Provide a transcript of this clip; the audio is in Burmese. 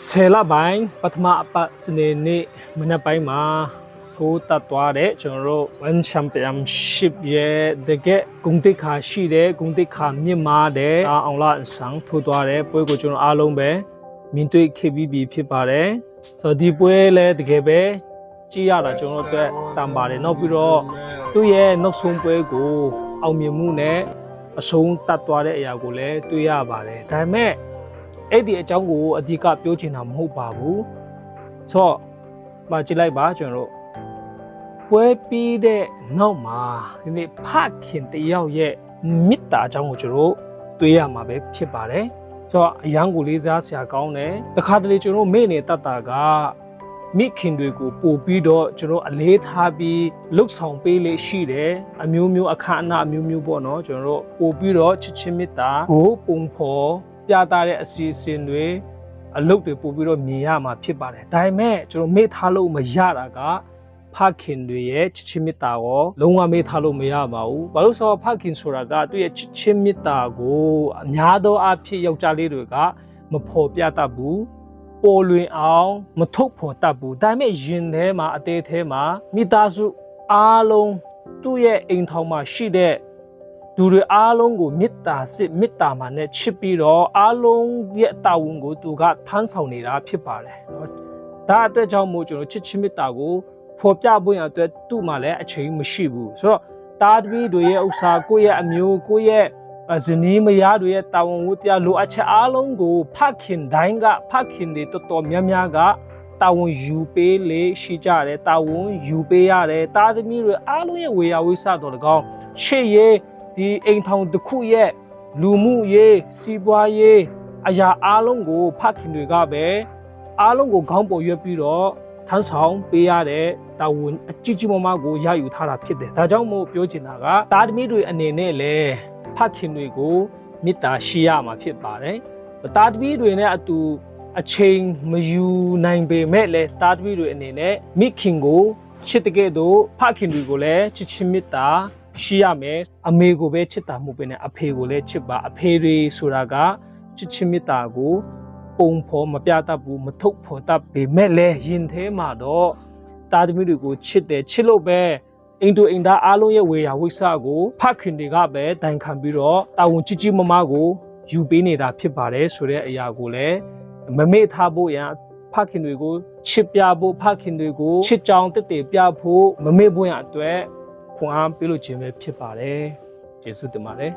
ဆယ်လပိုင်းပထမအပတ်စနေနေ့မနက်ပိုင်းမှာထိုးတက်သွားတဲ့ကျွန်တော်တို့ One Championship ရဲ့တကယ်ဂုဏ်သိက္ခာရှိတဲ့ဂုဏ်သိက္ခာမြင့်မားတဲ့အောင်လအန်ဆန်းထိုးသွားတဲ့ပွဲကိုကျွန်တော်အားလုံးပဲမြင်တွေ့ခဲ့ပြီးဖြစ်ပါတယ်ဆိုတော့ဒီပွဲလည်းတကယ်ပဲကြည့်ရတာကျွန်တော်တို့တန်ပါတယ်နောက်ပြီးတော့သူ့ရဲ့နောက်ဆုံးပွဲကိုအောင်မြင်မှုနဲ့အဆုံးတတ်သွားတဲ့အရာကိုလည်းတွေ့ရပါတယ်ဒါပေမဲ့အဲ့ဒီအကြောင်းကိုအဓိကပြောချင်တာမဟုတ်ပါဘူးဆိုတော့မကြည့်လိုက်ပါကျွန်တော်တို့ပွဲပြီးတဲ့နောက်မှာဒီနေ့ဖခင်တယောက်ရဲ့မေတ္တာအကြောင်းကိုကျွန်တော်တွေ့ရမှာပဲဖြစ်ပါတယ်ဆိုတော့အရန်ကိုလေးစားဆရာကောင်းတယ်တခါတလေကျွန်တော်မေ့နေတတ်တာကမိခင်တွေကိုပို့ပြီးတော့ကျွန်တော်အလေးထားပြီးလှုပ်ဆောင်ပေးလေးရှိတယ်အမျိုးမျိုးအခမ်းအနားအမျိုးမျိုးပေါ့နော်ကျွန်တော်တို့ပို့ပြီးတော့ချစ်ချင်းမေတ္တာကိုပုံဖော်ပြတာတဲ့အစီအစဉ်တွေအလုပ်တွေပို့ပြီးတော့မြင်ရမှာဖြစ်ပါတယ်ဒါပေမဲ့ကျွန်တော်မေ့ထားလို့မရတာကဖခင်တွေရဲ့ချစ်ချင်းမေတ္တာကိုလုံးဝမေ့ထားလို့မရပါဘူးဘာလို့ဆိုတော့ဖခင်ဆိုတာကသူ့ရဲ့ချစ်ချင်းမေတ္တာကိုအများသောအားဖြင့်ယောက်ျားလေးတွေကမဖော်ပြတတ်ဘူးပေါ်လွင်အောင်မထုတ်ဖော်တတ်ဘူးဒါပေမဲ့ယင်ထဲမှာအသေးထဲမှာမိသားစုအားလုံးသူ့ရဲ့အိမ်ထောင်မှာရှိတဲ့သူတွေအားလုံးကိုမေတ္တာစစ်မေတ္တာမှနဲ့ချစ်ပြီးတော့အားလုံးရဲ့တာဝန်ကိုသူကထမ်းဆောင်နေတာဖြစ်ပါတယ်နော်ဒါအတွက်ကြောင့်မို့ကျွန်တော်ချစ်ချင်းမေတ္တာကိုဖော်ပြဖို့ရအတွက်သူ့မှာလည်းအချိန်မရှိဘူးဆိုတော့တာသမီတွေရဲ့ဥစ္စာကိုယ့်ရဲ့အမျိုးကိုယ့်ရဲ့ဇနီးမယားတွေရဲ့တာဝန်ဝတ္တရားလိုအပ်ချက်အားလုံးကိုဖခင်တိုင်းကဖခင်တွေတော်တော်များများကတာဝန်ယူပေးလေရှိကြတယ်တာဝန်ယူပေးရတယ်တာသမီတွေအားလုံးရဲ့ဝေယဝိဆတော်၎င်းရှေ့ရဲ့ဒီအိမ်ထောင်တစ်ခုရဲ့လူမှုရေးစီးပွားရေးအရာအားလုံးကိုဖခင်တွေကပဲအားလုံးကိုခေါင်းပေါ်ရွက်ပြီးတော့ထမ်းဆောင်ပေးရတဲ့တာဝန်အကြီးကြီးမားမားကိုရယူထားတာဖြစ်တယ်ဒါကြောင့်မို့ပြောချင်တာကတာသမီတွေအနေနဲ့လည်းဖခင်တွေကိုမေတ္တာရှိရမှာဖြစ်ပါတယ်တာသမီတွေနဲ့အတူအချိန်မယူနိုင်ပေမဲ့လည်းတာသမီတွေအနေနဲ့မိခင်ကိုချစ်တဲ့ကဲ့သို့ဖခင်တွေကိုလည်းချစ်ချင်းမေတ္တာရှိရမယ်အမေကိုပဲချစ်တာမှုပဲနဲ့အဖေကိုလည်းချစ်ပါအဖေတွေဆိုတာကချစ်ချင်းမေတ္တာကိုပုံဖော်မပြတတ်ဘူးမထုတ်ဖော်တတ်ပေမဲ့လည်းယင်ထဲမှာတော့တာသမီတွေကိုချစ်တယ်ချစ်လို့ပဲအိမ်တူအိမ်သားအားလုံးရဲ့ဝေယဝိဆကိုဖခင်တွေကပဲတိုင်ခံပြီးတော့တာဝန်ကြီးကြီးမားမားကိုယူပေးနေတာဖြစ်ပါတယ်ဆိုတဲ့အရာကိုလည်းမမေ့ထားဖို့ရန်ဖခင်တွေကိုချစ်ပြဖို့ဖခင်တွေကိုချစ်ကြောင်တက်တည်ပြဖို့မမေ့ဖို့ရန်အတွက်ခွန်အားပေးလို့ခြင်းပဲဖြစ်ပါတယ်ကျေးဇူးတင်ပါတယ်